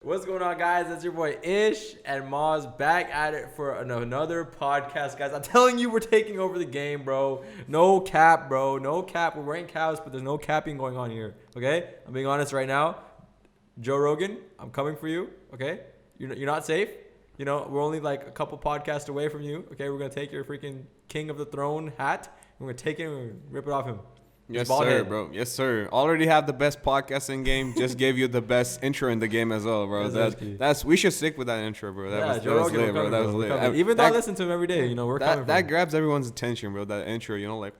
What's going on, guys? It's your boy Ish and Maz back at it for another podcast, guys. I'm telling you, we're taking over the game, bro. No cap, bro. No cap. We're wearing caps, but there's no capping going on here. Okay? I'm being honest right now. Joe Rogan, I'm coming for you. Okay? You're not safe. You know, we're only like a couple podcasts away from you. Okay? We're gonna take your freaking King of the Throne hat. And we're gonna take it and we're gonna rip it off him. Yes, sir, head. bro. Yes, sir. Already have the best podcast in game. Just gave you the best intro in the game as well, bro. That's we should stick with that intro, bro. That was lit, bro. That was lit. Even though I listen to him every day, you know, we're coming. That grabs everyone's attention, bro. That intro, you know, like.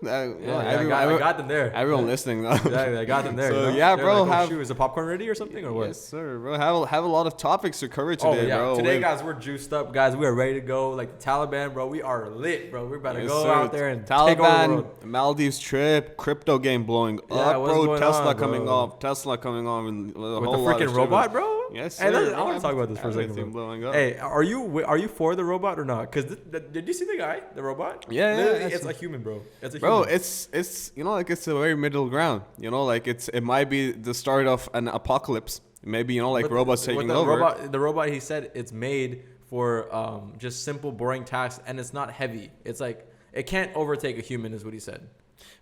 I got them there. Everyone listening though. Yeah, I got them there. So you know? yeah, bro. Like, is the popcorn ready or something or what? Yes, sir, bro. Have a lot of topics to cover today, bro. Today, guys, we're juiced up, guys. We are ready to go. Like the Taliban, bro. We are lit, bro. We're about to go out there and take over the world. Maldives trip, crypto game blowing up, bro. Tesla coming off, and with the freaking robot, bro. Yes, sir. Hey, I want to talk about this for a second, bro. Hey, are you for the robot or not? Because did you see the guy, the robot? Yeah, it's a human, bro. It's a human. Bro, it's you know, like it's a very middle ground. You know, like it might be the start of an apocalypse. Maybe, you know, like robots taking over. The robot, he said it's made for just simple, boring tasks, and it's not heavy. It's like it can't overtake a human, is what he said.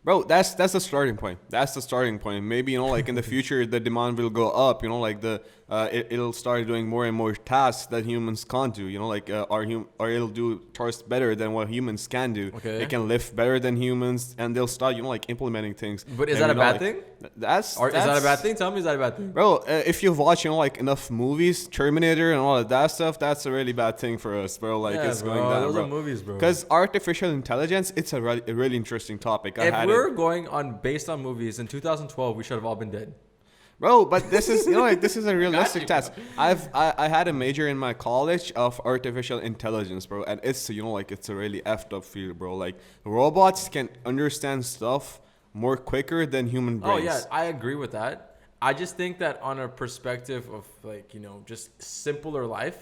Bro, that's the starting point. That's the starting point. Maybe, you know, like in the future, the demand will go up. You know, like it'll start doing more and more tasks that humans can't do. You know, like or it'll do tasks better than what humans can do. Okay. It can lift better than humans, and they'll start, you know, like implementing things. But is that a bad thing? Is that a bad thing? Tell me, is that a bad thing? Bro, if you've watched, you know, like enough movies, Terminator and all of that stuff, that's a really bad thing for us, bro. Like it's going down, those bro. are movies, bro. Because artificial intelligence, it's a really interesting topic. If we're going on based on movies in 2012, we should have all been dead. Bro, but this is, you know, like this is a realistic task. I had a major in my college of artificial intelligence, bro, and it's, you know, like it's a really effed up field, bro. Like robots can understand stuff more quicker than human brains. Oh yeah, I agree with that. I just think that on a perspective of like, you know, just simpler life,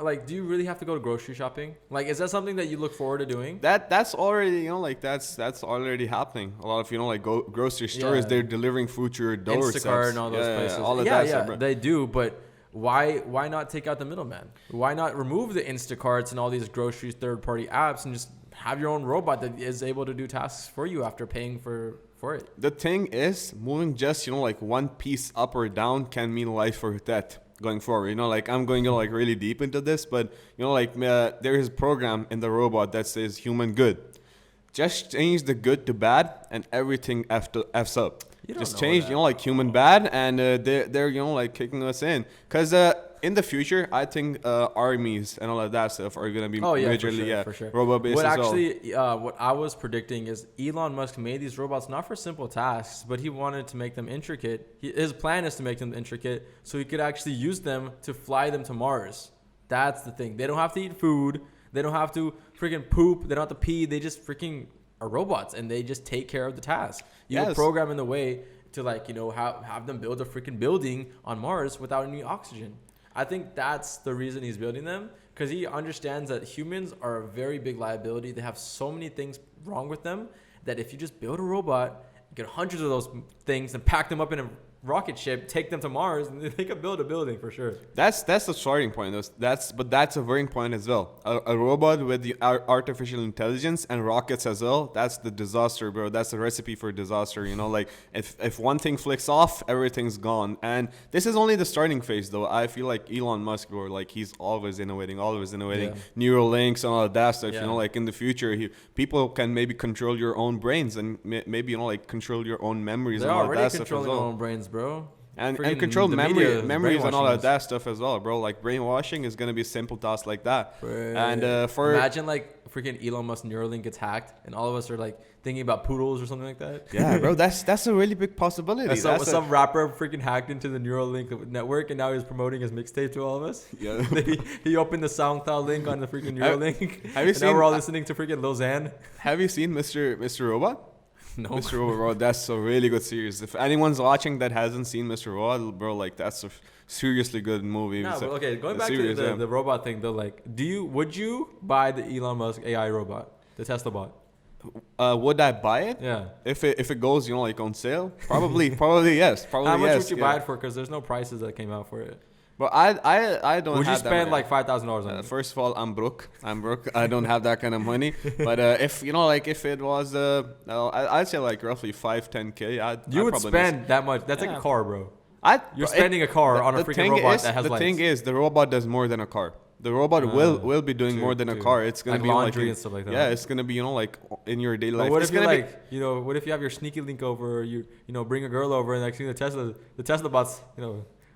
like, do you really have to go to grocery shopping? Like, is that something that you look forward to doing? That's already, you know, like that's already happening. A lot of, you know, like grocery stores, they're delivering food to your doorstep. Instacart and all those places. All of that stuff, bro. They do, but why not take out the middleman? Why not remove the Instacarts and all these grocery third-party apps and just have your own robot that is able to do tasks for you after paying for it? The thing is, moving just, you know, like one piece up or down can mean life or death going forward. You know, like I'm going, you know, like really deep into this, but, you know, like there is a program in the robot that says human good. Just change the good to bad and everything F's up. Just change, you know, like human bad, and they're, you know, like kicking us in. Because in the future, I think armies and all of that stuff are going to be majorly for sure. robot-based as well. What I was predicting is Elon Musk made these robots not for simple tasks, but he wanted to make them intricate. His plan is to make them intricate so he could actually use them to fly them to Mars. That's the thing. They don't have to eat food. They don't have to freaking poop. They don't have to pee. They just freaking are robots, and they just take care of the task. You program in the way to, like, you know, have them build a freaking building on Mars without any oxygen. I think that's the reason he's building them, because he understands that humans are a very big liability. They have so many things wrong with them that if you just build a robot, get hundreds of those things and pack them up in a rocket ship, take them to Mars, and they could build a building for sure. That's the starting point. But that's a varying point as well. A robot with the artificial intelligence and rockets as well. That's the disaster, bro. That's the recipe for disaster. You know, like if one thing flicks off, everything's gone. And this is only the starting phase, though. I feel like Elon Musk, bro, like he's always innovating. Neural links and all of that stuff. You know, like in the future, people can maybe control your own brains and maybe, you know, like control your own memories and all of that stuff as well. They're already controlling their own brains, bro. And control memories and all of that stuff as well, bro. Like brainwashing is gonna be a simple task like that. And imagine like freaking Elon Musk Neuralink gets hacked, and all of us are like thinking about poodles or something like that. Yeah, bro, that's a really big possibility. Some rapper freaking hacked into the Neuralink network, and now he's promoting his mixtape to all of us. Yeah, he opened the SoundCloud link on the freaking Neuralink. Have you seen? Now we're all listening to freaking Lil Xan. Have you seen Mr. Robot? No. Mr. Robot, bro, that's a really good series. If anyone's watching that hasn't seen Mr. Robot, bro, like that's a seriously good movie. No, but okay, going back to the robot thing though, like, would you buy the Elon Musk AI robot, the Tesla bot? would I buy it? Yeah. If it goes, like on sale, probably yes, probably How much yes. would you yeah. buy it for? Because there's no prices that came out for it. But I don't. Would you have that spend money. like $5,000 on it? First of all, I'm broke. I don't have that kind of money. But if if it was I'd say like roughly 5-10K. You would spend that much. That's like Yeah. a car, bro. I You're spending a car on a freaking robot that has the lights. thing is, the robot does more than a car. The robot will be doing more than a car. It's gonna Like be laundry like and stuff like that. Yeah, it's gonna be like in your daily But life. what It's if you gonna be- like, what if you have your sneaky link over, or you bring a girl over, and actually the Tesla bots,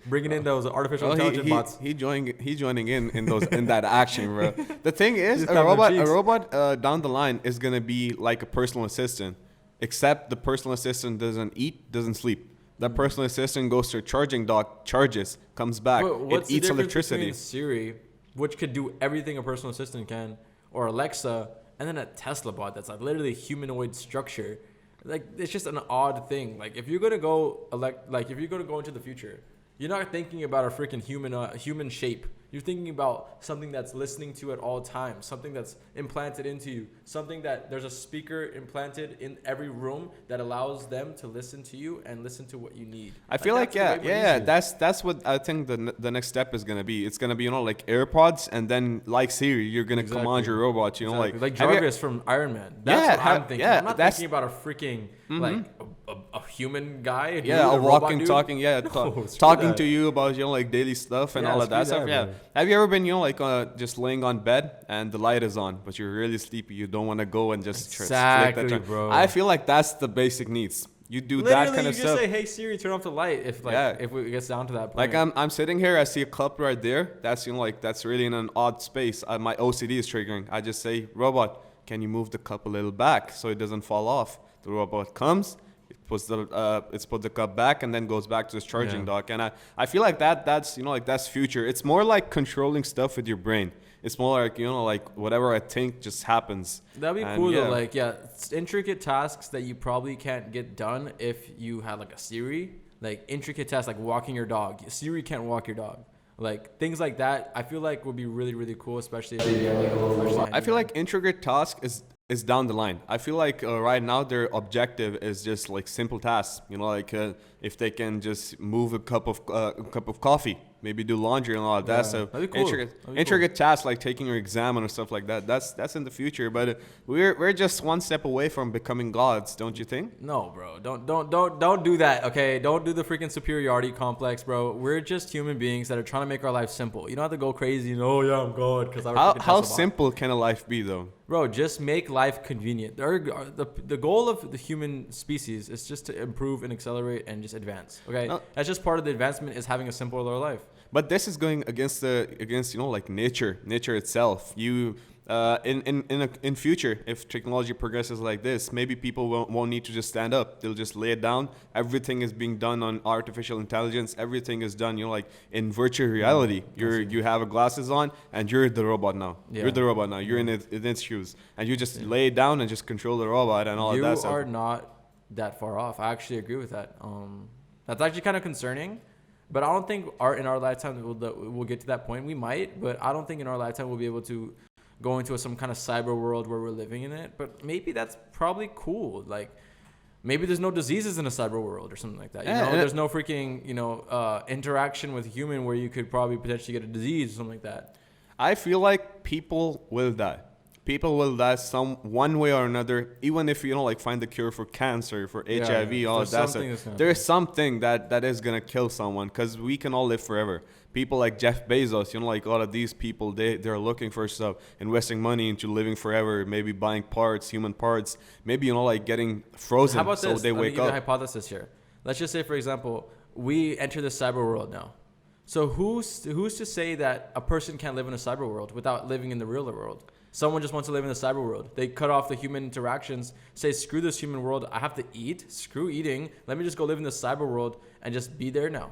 bringing in those artificial intelligence bots. He's joining in those in that action, bro. The thing is, He's a coming robot cheeks. down the line is gonna be like a personal assistant, except the personal assistant doesn't eat, doesn't sleep. That personal assistant goes to a charging dock, charges, comes back, But what's it eats the difference electricity. between Siri, which could do everything a personal assistant can, or Alexa, and then a Tesla bot that's like literally a humanoid structure? Like, it's just an odd thing. Like, if you're gonna go if you're gonna go into the future, you're not thinking about a freaking human shape. You're thinking about something that's listening to you at all times, something that's implanted into you, something that there's a speaker implanted in every room that allows them to listen to you and listen to what you need. I feel like that's the way we're used to. that's what I think the next step is gonna be. It's gonna be like AirPods, and then like Siri, you're gonna command your robot. Exactly. Like have you- Jarvis from Iron Man. That's Yeah, what I'm thinking. yeah, I'm not that's- thinking about a freaking like a human guy. Dude, Yeah, a robot walking, dude. talking, No, screw talking that. to you about like daily stuff and Yeah, all of that screw stuff. that, Yeah. bro. Have you ever been just laying on bed and the light is on, but you're really sleepy? You don't want to go and just flick Exactly, that turn. bro. I feel like that's the basic needs. You do Literally, that kind you of just stuff. say, "Hey Siri, turn off the light." If it gets down to that point. Like I'm sitting here, I see a cup right there. That's that's really in an odd space. My OCD is triggering. I just say, robot, can you move the cup a little back so it doesn't fall off? The robot comes, it puts the cup back, and then goes back to its charging dock. And I feel like that's that's future. It's more like controlling stuff with your brain. It's more like like whatever I think just happens. That'd be And cool yeah. though. Like, it's intricate tasks that you probably can't get done if you had like a Siri. Like intricate tasks like walking your dog. Siri can't walk your dog. Like things like that. I feel like would be really really cool, especially if you get like a little fresh I feel like intricate task is down the line. I feel like right now their objective is just like simple tasks. If they can just move a cup of coffee, maybe do laundry and all of that Yeah, stuff. that'd be cool. That'd be Intricate tasks like taking your exam and stuff like that. That's in the future, but we're just one step away from becoming gods, don't you think? No, bro. Don't do that. Okay, don't do the freaking superiority complex, bro. We're just human beings that are trying to make our life simple. You don't have to go crazy. Oh yeah, I'm God. Because How simple can a life be though? Bro, just make life convenient. The goal of the human species is just to improve and accelerate and just advance. Okay, No. that's just part of the advancement is having a simpler life. But this is going against like nature itself. In future, if technology progresses like this, maybe people won't need to just stand up. They'll just lay it down. Everything is being done on artificial intelligence. Everything is done, like in virtual reality. You have glasses on and you're the robot now. Yeah. You're the robot now. You're in its shoes, and you just lay it down and just control the robot and all of that You stuff. are not that far off. I actually agree with that. That's actually kind of concerning. But I don't think in our lifetime we'll get to that point. We might, but I don't think in our lifetime we'll be able to go into some kind of cyber world where we're living in it. But maybe that's probably cool. Like maybe there's no diseases in a cyber world or something like that. There's no freaking interaction with human where you could probably potentially get a disease or something like that. I feel like people will die. People will die one way or another, even if find the cure for cancer, for HIV, all of that stuff. There's something that is gonna kill someone, because we can all live forever. People like Jeff Bezos, like a lot of these people, they're looking for stuff, investing money into living forever, maybe buying human parts, maybe like getting frozen How about so this? they Let me wake give you a up. hypothesis here. Let's just say, for example, we enter the cyber world now. So who's to say that a person can't live in a cyber world without living in the real world? Someone just wants to live in the cyber world. They cut off the human interactions, say, screw this human world. I have to eat. Screw eating. Let me just go live in the cyber world and just be there now.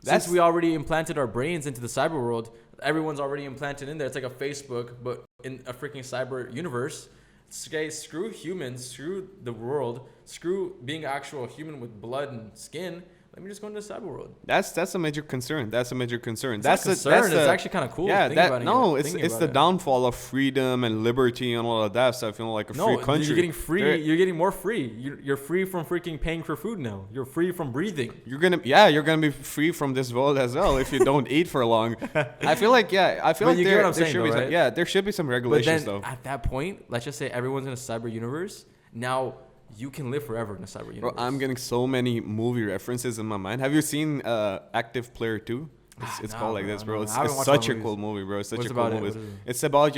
Since we already implanted our brains into the cyber world, everyone's already implanted in there. It's like a Facebook, but in a freaking cyber universe. Okay, screw humans, screw the world, screw being actual human with blood and skin. let me just go into the cyber world. That's a major concern. That's a major concern. It's That's not a concern. that's It's the, actually kind of cool. yeah. thinking about That no, it, it's thinking it's about the it. downfall of freedom and liberty and all of that stuff. You know, like a free No, country. you're getting free. There- You're getting more free. You're free from freaking paying for food now. You're free from breathing. You're gonna be free from this world as well if you don't eat for long. I feel like But like you get there, what I'm there saying, should though, be some, right? yeah, there should be some But regulations then though. at that point, let's just say everyone's in a cyber universe. Now you can live forever in a cyber universe. Bro, I'm getting so many movie references in my mind. Have you seen Active Player 2? It's Nah, called like bro, this, bro. no. It's, I haven't it's watched such all a the cool movies. movie, bro. It's such What's a cool about it? movie. What is it? It's about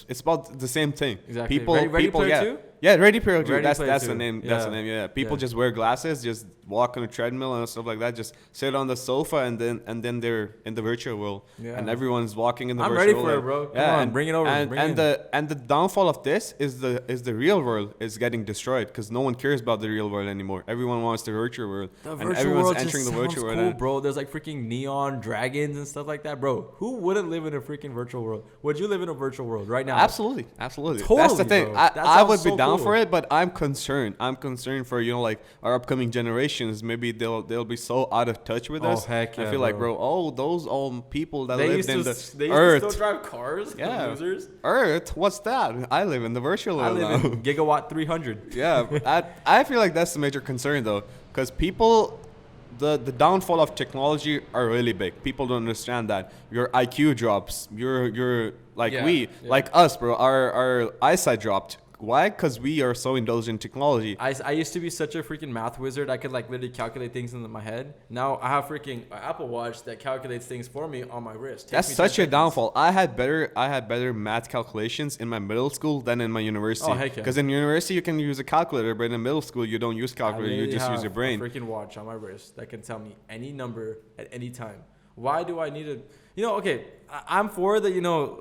it's about the same thing. Exactly. People, Ready people, Player yeah, 2? yeah, Ready Player 2. Ready That's Player that's 2. the name. That's the Yeah. name. Yeah, people Yeah. just wear glasses, just walk on a treadmill and stuff like that. Just sit on the sofa and then they're in the virtual world, Yeah. and everyone's walking in the I'm virtual ready world. for it, like- bro. Come yeah, on, and, bring it over. And, Bring it and in. the downfall of this is the real world is getting destroyed because no one cares about the real world anymore. Everyone wants the virtual world, The and virtual everyone's world entering just the virtual sounds world. cool, and- bro. There's like freaking neon dragons and stuff like that, bro. Who wouldn't live in a freaking virtual world? Would you live in a virtual world right now? Absolutely, absolutely. That's Totally, the thing. bro. I, That I sounds would be so down cool. for it, but I'm concerned. I'm concerned for like our upcoming generations. Maybe they'll be so out of touch with Oh, us. heck I yeah, feel like, bro. bro. Oh, those old people that They lived used in to. the They used Earth. to still drive cars. Yeah. The losers. Earth. What's that? I live in the virtual I world live now. in gigawatt 300. Yeah, I feel like that's the major concern though, because people, the downfall of technology are really big. People don't understand that your IQ drops. You're like Yeah, yeah. like us, bro. Our eyesight dropped. Why? Because we are so indulged in technology. I used to be such a freaking math wizard. I could like literally calculate things in my head. Now I have freaking an Apple Watch that calculates things for me on my wrist. Takes That's me 10 such a seconds. downfall. I had better math calculations in my middle school than in my university. Oh, heck yeah. Because in university you can use a calculator, but in middle school you don't use I calculator. You literally just use have your brain. A freaking watch on my wrist that can tell me any number at any time. Why do I need to? You know, okay, I'm for the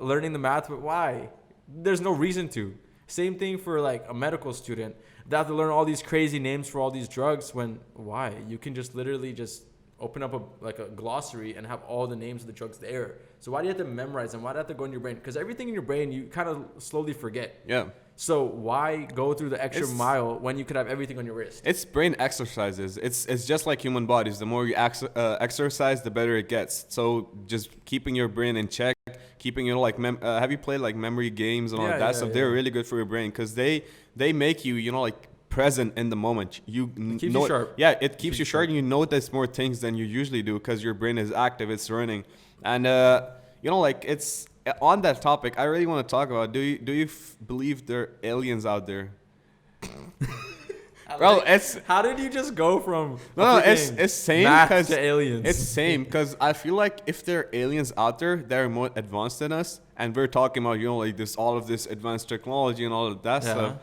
learning the math, but why? There's no reason to. Same thing for like a medical student. They have to learn all these crazy names for all these drugs. Why? You can just literally just open up a glossary and have all the names of the drugs there. So why do you have to memorize them? Why do you have to go in your brain? Because everything in your brain you kind of slowly forget. Yeah. So why go through the extra It's- mile when you could have everything on your wrist? It's brain exercises. It's just like human bodies. The more you exercise, the better it gets. So just keeping your brain in check, keeping have you played like memory games and all Yeah, that yeah, stuff? yeah. They're really good for your brain because they make you like present in the moment. keeps you sharp. Yeah, it keeps you sharp. And you notice more things than you usually do because your brain is active. It's running, and like it's. On that topic, I really want to talk about. Do you believe there are aliens out there? Bro, it's How did you just go from no, a it's freaking same math because to aliens? it's same because I feel like if there are aliens out there that are more advanced than us, and we're talking about like this all of this advanced technology and all of that Yeah. stuff,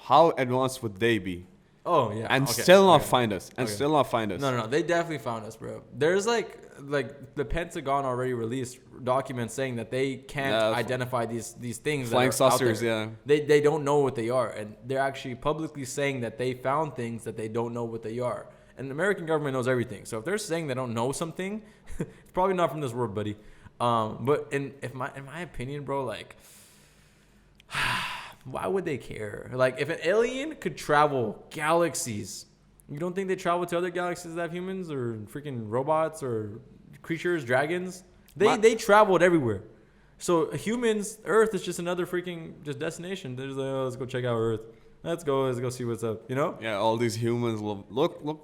how advanced would they be? Oh yeah, And okay, still not okay. find us. And Okay. still not find us. No, they definitely found us, bro. There's like the Pentagon already released documents saying that they can't Yeah, identify these things. Flying that are out saucers, there. yeah. They don't know what they are, and they're actually publicly saying that they found things that they don't know what they are. And the American government knows everything. So if they're saying they don't know something, it's probably not from this world, buddy. But in my opinion, bro, like. Why would they care? Like, if an alien could travel galaxies, you don't think they travel to other galaxies that have humans or freaking robots or creatures, dragons? They traveled everywhere. So humans, Earth is just another freaking just destination. They're just like, oh, let's go check out Earth. Let's go see what's up. You know? Yeah, all these humans look,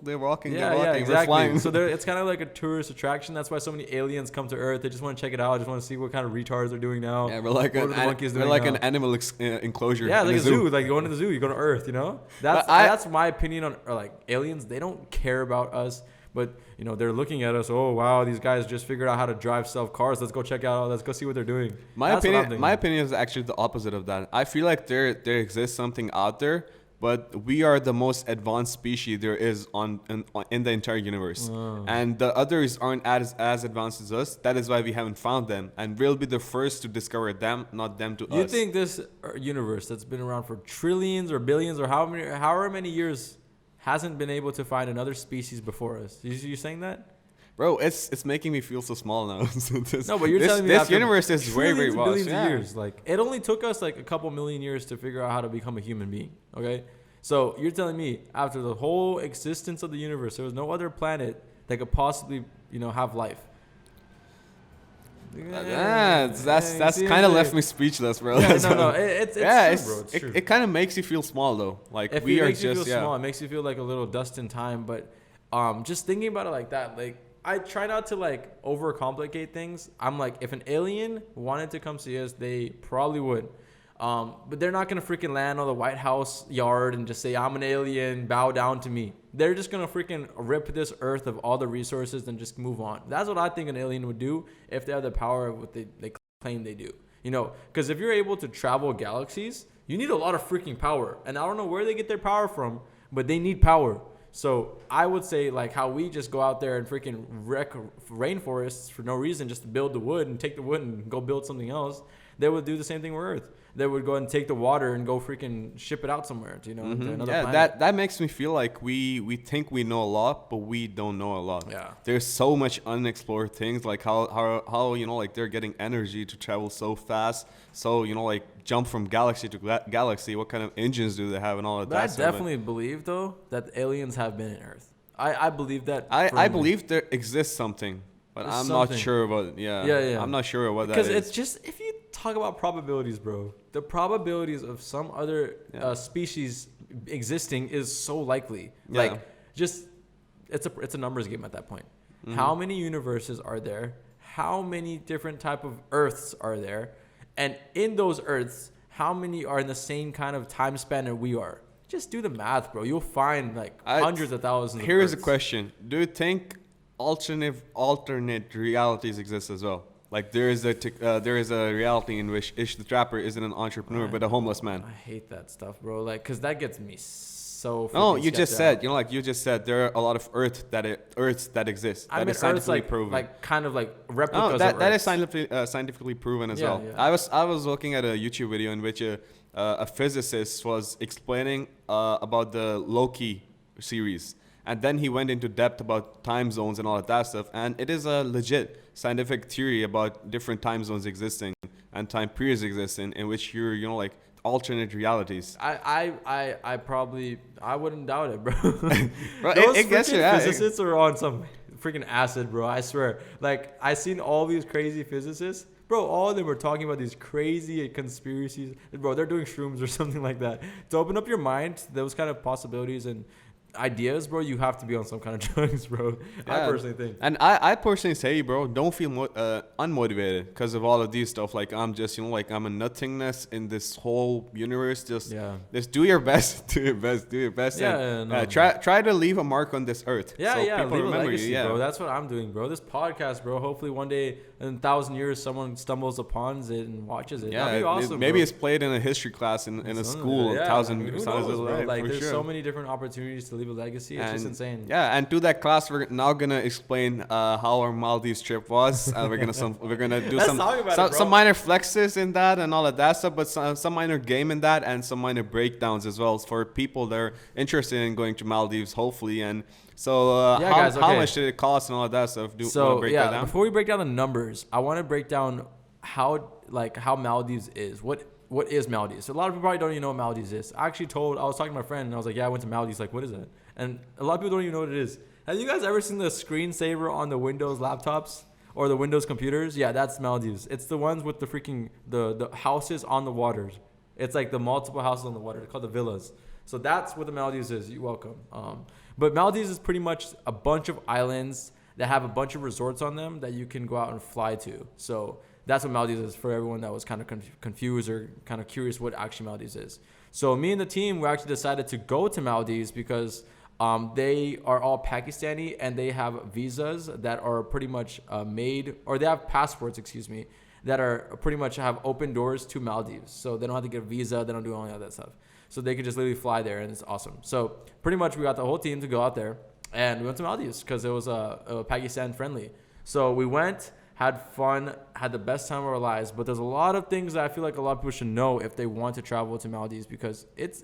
they're walking, Yeah, they're walking, they're exactly. flying. So it's kind of like a tourist attraction. That's why so many aliens come to Earth. They just want to check it out. Just want to see what kind of retards they're doing now. Yeah, we're like What are the monkeys we're doing like now? an animal enclosure. Yeah, in like a a zoo. Like going to the zoo, you go to Earth. You know, that's my opinion on like aliens. They don't care about us, but they're looking at us. Oh wow, these guys just figured out how to drive self cars. Let's go check out. Let's go see what they're doing. My That's what I'm opinion, thinking. my opinion is actually the opposite of that. I feel like there exists something out there, but we are the most advanced species there is in the entire universe, and the others aren't as advanced as us. That is why we haven't found them, and we'll be the first to discover them, not them to us. You think this universe that's been around for trillions or billions or however many years hasn't been able to find another species before us? You saying that? Bro, it's making me feel so small now. No, but you're telling me this after universe is very, very trillions and vast. billions of years. Like it only took us like a couple million years to figure out how to become a human being. Okay, So you're telling me after the whole existence of the universe, there was no other planet that could possibly, have life. That's kind of left me speechless, bro. Yeah, no, it's true, bro. It's true. It kind of makes you feel small though. Like If we it are makes you just feel small, it makes you feel like a little dust in time. But just thinking about it like that, like I try not to like overcomplicate things. I'm like, if an alien wanted to come see us, they probably would. But they're not gonna freaking land on the White House yard and just say, "I'm an alien, bow down to me." They're just gonna freaking rip this earth of all the resources and just move on. That's what I think an alien would do if they have the power of what they claim they do. Because if you're able to travel galaxies, you need a lot of freaking power. And I don't know where they get their power from, but they need power. So I would say like how we just go out there and freaking wreck rainforests for no reason, just to build the wood and take the wood and go build something else. They would do the same thing with Earth. They would go and take the water and go freaking ship it out somewhere, to another planet. That makes me feel like we think we know a lot, but we don't know a lot. Yeah. There's so much unexplored things, like how like they're getting energy to travel so fast. So like jump from galaxy to galaxy. What kind of engines do they have and all of But that? I stuff. definitely believe though that the aliens have been in Earth. I believe that. I firmly. believe there exists something, but There's I'm something. not sure about it. Yeah. Yeah. I'm not sure what that Because is. it's just, if you talk about probabilities, bro, the probabilities of some other species existing is so likely. Yeah. Like, just it's a numbers game at that point. How many universes are there? How many different type of Earths are there? And in those Earths, how many are in the same kind of time span that we are? Just do the math, bro. You'll find like hundreds of thousands. Here's of a Earths. question: do you think alternate realities exist as well? Like there is a reality in which Ish the Trapper isn't an entrepreneur but a homeless man. I hate that stuff, bro. Like, cause that gets me so. No, freaking you just sketched said out. you just said there are a lot of Earths that exist. I That mean, is scientifically Earth's proven. like kind of like replicas. No, of that is Earths. scientifically proven as Yeah, well. yeah. I was looking at a YouTube video in which a physicist was explaining about the Loki series, and then he went into depth about time zones and all of that stuff. And it is a legit scientific theory about different time zones existing and time periods existing in which you're like alternate realities. I probably wouldn't doubt it, bro. Bro, Those it gets you. freaking Yeah, physicists are on some freaking acid, bro. I swear. Like, I seen all these crazy physicists. Bro, all of them were talking about these crazy conspiracies. Bro, they're doing shrooms or something like that. To open up your mind to those kind of possibilities and ideas, bro, you have to be on some kind of drugs, bro. I Yeah. personally think. And I personally say, bro, don't feel unmotivated because of all of these stuff. Like I'm just, like I'm a nothingness in this whole universe. Just do your best. Do your best. And, try to leave a mark on this earth. Yeah, so people leave a remember legacy, you. Yeah, bro. That's what I'm doing, bro. This podcast, bro. Hopefully one day in 1,000 years, someone stumbles upon it and watches it. Yeah, That'd be awesome, maybe bro. it's played in a history class in a school. Yeah, 1,000 who years. knows, bro? Like, for there's sure. so many different opportunities to leave a legacy. It's just insane. Yeah, and to that class, we're now gonna explain how our Maldives trip was. We're gonna do Let's talk about it, bro. some minor flexes in that and all of that stuff, but some minor game in that and some minor breakdowns as well for people that are interested in going to Maldives, hopefully. And so, how much did it cost and all of that stuff? Wanna break that down? Before we break down the numbers, I want to break down how Maldives is. What is Maldives? So a lot of people probably don't even know what Maldives is. I was talking to my friend and I was like, yeah, I went to Maldives. Like, what is that? And a lot of people don't even know what it is. Have you guys ever seen the screensaver on the Windows laptops or the Windows computers? Yeah, that's Maldives. It's the ones with the freaking the houses on the waters. It's like the multiple houses on the water. It's called the villas. So that's what the Maldives is. You're welcome. But Maldives is pretty much a bunch of islands that have a bunch of resorts on them that you can go out and fly to. So that's what Maldives is for everyone that was kind of confused or kind of curious what actually Maldives is. So me and the team, we actually decided to go to Maldives because they are all Pakistani and they have visas that are pretty much made, or they have passports, that are pretty much have open doors to Maldives. So they don't have to get a visa. They don't do any of that stuff. So they could just literally fly there and it's awesome. So pretty much we got the whole team to go out there and we went to Maldives because it was Pakistan friendly. So we went, had fun. had the best time of our lives. But there's a lot of things that I feel like a lot of people should know if they want to travel to Maldives, because it's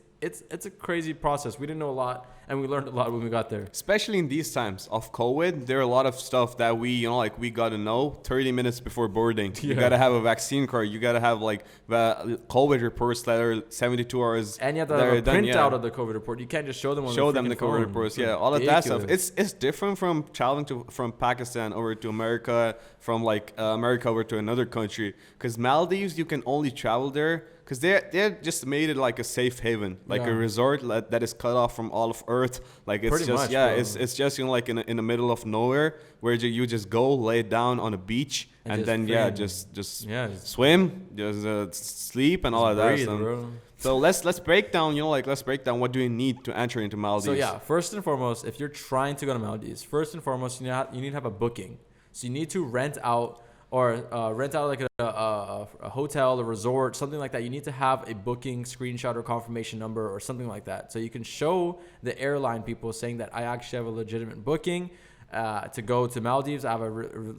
a crazy process. We didn't know a lot, and we learned a lot when we got there. Especially in these times of COVID, there are a lot of stuff that we, like we got to know 30 minutes before boarding. You Yeah. got to have a vaccine card. You got to have like the COVID reports that are 72 hours. And you have to that have are a done, printout of the COVID report. You can't just show them on show the them the freaking COVID phone. reports. It's Yeah, all of that stuff. ridiculous. It's different from traveling from Pakistan over to America, from like America over to another country. Because Maldives, you can only travel there because they just made it like a safe haven, like Yeah. a resort that is cut off from all of Earth. Like it's Pretty just much, yeah, bro. it's just like in the middle of nowhere where you just go lay down on a beach And and just then freaking- just Yeah, just swim, just sleep and all of that breathe, stuff. bro. So let's break down, let's break down what do you need to enter into Maldives. So yeah, first and foremost, if you're trying to go to Maldives, first and foremost, you need to have a booking. So you need to rent out like a hotel, a resort, something like that. You need to have a booking screenshot or confirmation number or something like that, so you can show the airline people saying that I actually have a legitimate booking to go to Maldives. I have a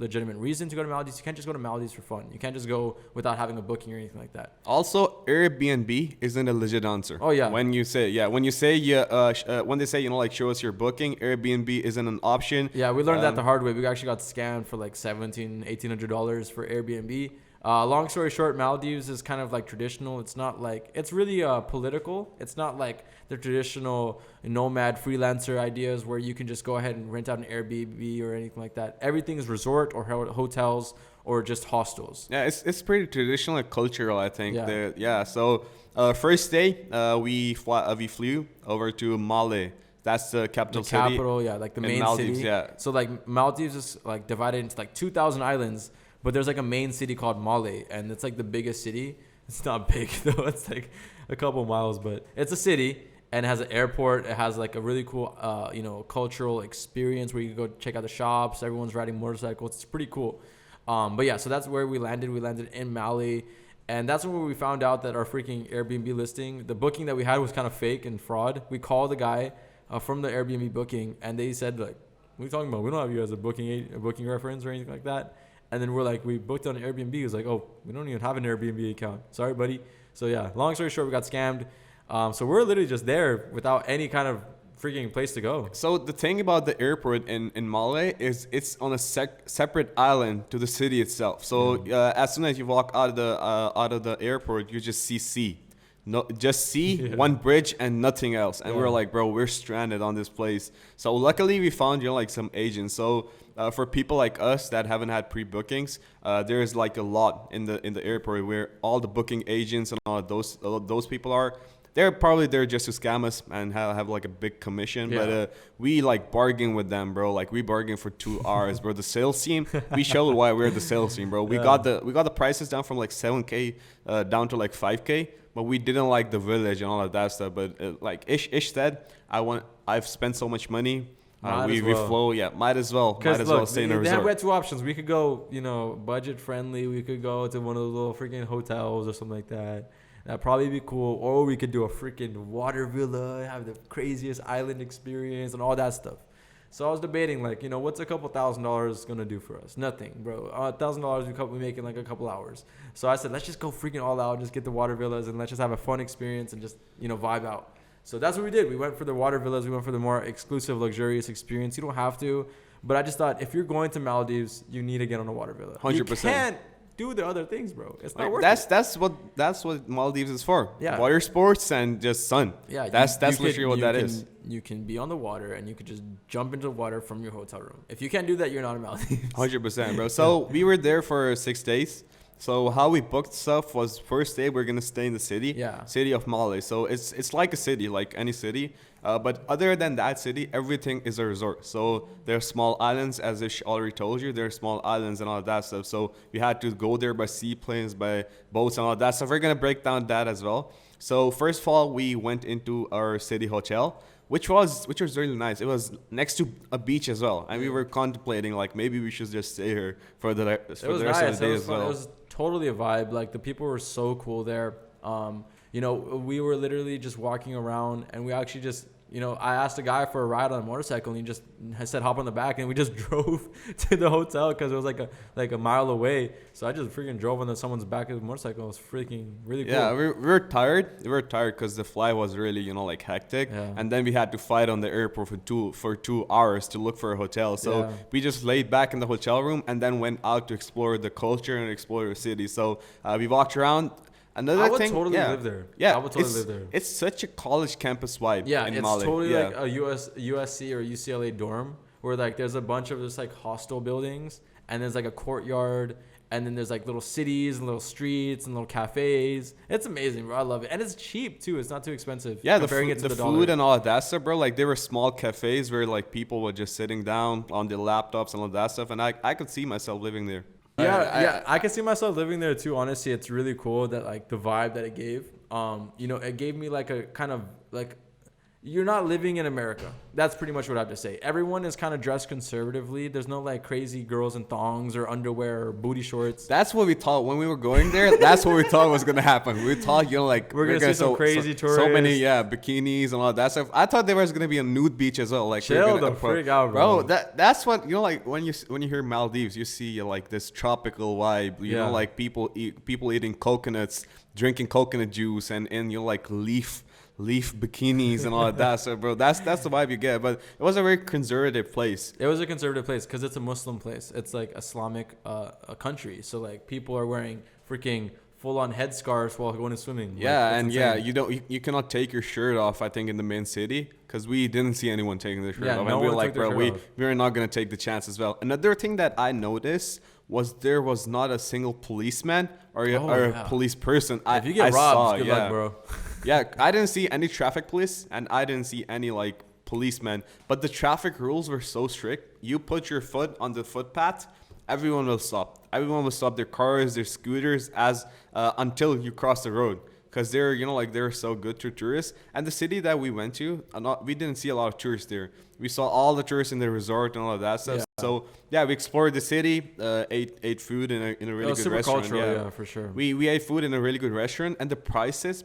legitimate reason to go to Maldives. You can't just go to Maldives for fun. You can't just go without having a booking or anything like that. Also, Airbnb isn't a legit answer. Oh, yeah. When they say like show us your booking, Airbnb isn't an option. Yeah, we learned that the hard way. We actually got scammed for like $1,800 for Airbnb. Long story short, Maldives is kind of like traditional. It's not like, it's really political. It's not like the traditional nomad freelancer ideas where you can just go ahead and rent out an Airbnb or anything like that. Everything is resort or hotels or just hostels. Yeah, it's pretty traditional and cultural, I think. Yeah. So first day, we flew over to Male. That's the capital The city. capital, yeah, like the in main Maldives, city. yeah. So like Maldives is like divided into like 2,000 islands, but there's like a main city called Male, and it's like the biggest city. It's not big though. It's like a couple miles, but it's a city and it has an airport. It has like a really cool, cultural experience where you can go check out the shops. Everyone's riding motorcycles. It's pretty cool. But yeah, so that's where we landed. We landed in Male. And that's where we found out that our freaking Airbnb listing, the booking that we had was kind of fake and fraud. We called the guy from the Airbnb booking, and they said like, "What are you talking about? We don't have you as a booking reference or anything like that." And then we're like, "We booked on Airbnb." He was like, "Oh, we don't even have an Airbnb account. Sorry, buddy." So yeah, long story short, we got scammed. So we're literally just there without any kind of freaking place to go. So the thing about the airport in Male is it's on a separate island to the city itself. So as soon as you walk out of the airport, you just see sea. No, just sea, Yeah. one bridge and nothing else. And Yeah. we're like, bro, we're stranded on this place. So luckily we found, like some agents. So for people like us that haven't had pre-bookings, there's like a lot in the airport where all the booking agents and all those people are. They're probably there just to scam us and have like a big commission. Yeah. But we like bargain with them, bro. Like we bargained for 2 hours, bro. The sales team, we showed why we're the sales team, bro. We Yeah. got the prices down from like 7K down to like 5K. But we didn't like the village and all of that stuff. But like Ish said, I've spent so much money. Might We as well. flow, yeah. Might as well stay in a we had resort. 2 options. We could go, budget friendly. We could go to one of the little freaking hotels or something like that. That'd probably be cool. Or we could do a freaking water villa, have the craziest island experience and all that stuff. So I was debating, like, what's a couple $1,000s gonna do for us? Nothing, bro. $1,000 we make in like a couple hours. So I said, let's just go freaking all out, just get the water villas, and let's just have a fun experience and just vibe out. So that's what we did. We went for the water villas. We went for the more exclusive, luxurious experience. You don't have to, but I just thought if you're going to Maldives, you need to get on a water villa. 100%. You can't do the other things, bro. It's not worth it. That's what Maldives is for. Yeah. Water sports and just sun. Yeah, That's literally what that is. You can be on the water and you can just jump into the water from your hotel room. If you can't do that, you're not in Maldives. 100%, bro. So we were there for 6 days. So how we booked stuff was first day we're gonna stay in the city, Yeah. city of Male. So it's like a city, like any city. But other than that city, everything is a resort. So there are small islands, as Ish already told you. There are small islands and all of that stuff. So we had to go there by seaplanes, by boats and all that stuff. We're gonna break down that as well. So first of all, we went into our city hotel, which was really nice. It was next to a beach as well, and we were contemplating like maybe we should just stay here for the rest of the day as Fun. well. It was totally a vibe. Like the people were so cool there. We were literally just walking around, and we actually just I asked a guy for a ride on a motorcycle, and he just said hop on the back, and we just drove to the hotel because it was like a mile away. So I just freaking drove on someone's back of the motorcycle. It was freaking really cool. Yeah, we were tired. We were tired because the flight was really, like hectic. Yeah. And then we had to fight on the airport for 2 hours to look for a hotel. So we just laid back in the hotel room and then went out to explore the culture and explore the city. So we walked around. Another I would thing, totally live there. Yeah, I would totally live there. It's such a college campus vibe. Yeah, in it's Mali. totally like a USC or UCLA dorm where like there's a bunch of just like hostel buildings, and there's like a courtyard, and then there's like little cities and little streets and little cafes. It's amazing, bro. I love it, and it's cheap too. It's not too expensive. Yeah, comparing it to the dollar. food and all of that stuff, bro. Like there were small cafes where like people were just sitting down on their laptops and all that stuff, and I could see myself living there. I can see myself living there too. Honestly, it's really cool that like the vibe that it gave. It gave me like a kind of like you're not living in America. That's pretty much what I have to say. Everyone is kind of dressed conservatively. There's no like crazy girls in thongs or underwear or booty shorts. That's what we thought when we were going there. That's what we thought was gonna happen. We thought, like we're gonna see some crazy tourists. So many, bikinis and all that stuff. I thought there was gonna be a nude beach as well. Like chill the freak out, bro. That's what like when you hear Maldives, you see like this tropical vibe. You know, like people eating coconuts, drinking coconut juice, and like leaf bikinis and all of that. So, bro, that's the vibe you get. But it was a very conservative place. It was a conservative place because it's a Muslim place. It's like Islamic a country. So like people are wearing freaking full-on headscarves while going swimming. Yeah, like, you cannot take your shirt off. I think in the main city because we didn't see anyone taking their shirt off, and we were like, bro, we're not gonna take the chance as well. Another thing that I noticed was there was not a single policeman or a police person. If you get robbed, good luck, bro. Yeah, I didn't see any traffic police, and I didn't see any like policemen. But the traffic rules were so strict. You put your foot on the footpath, everyone will stop. Everyone will stop their cars, their scooters, until you cross the road. Because they're so good to tourists. And the city that we went to, we didn't see a lot of tourists there. We saw all the tourists in the resort and all of that stuff. Yeah. So yeah, we explored the city, ate food in a really good restaurant. Cultural, yeah, for sure. We ate food in a really good restaurant, and the prices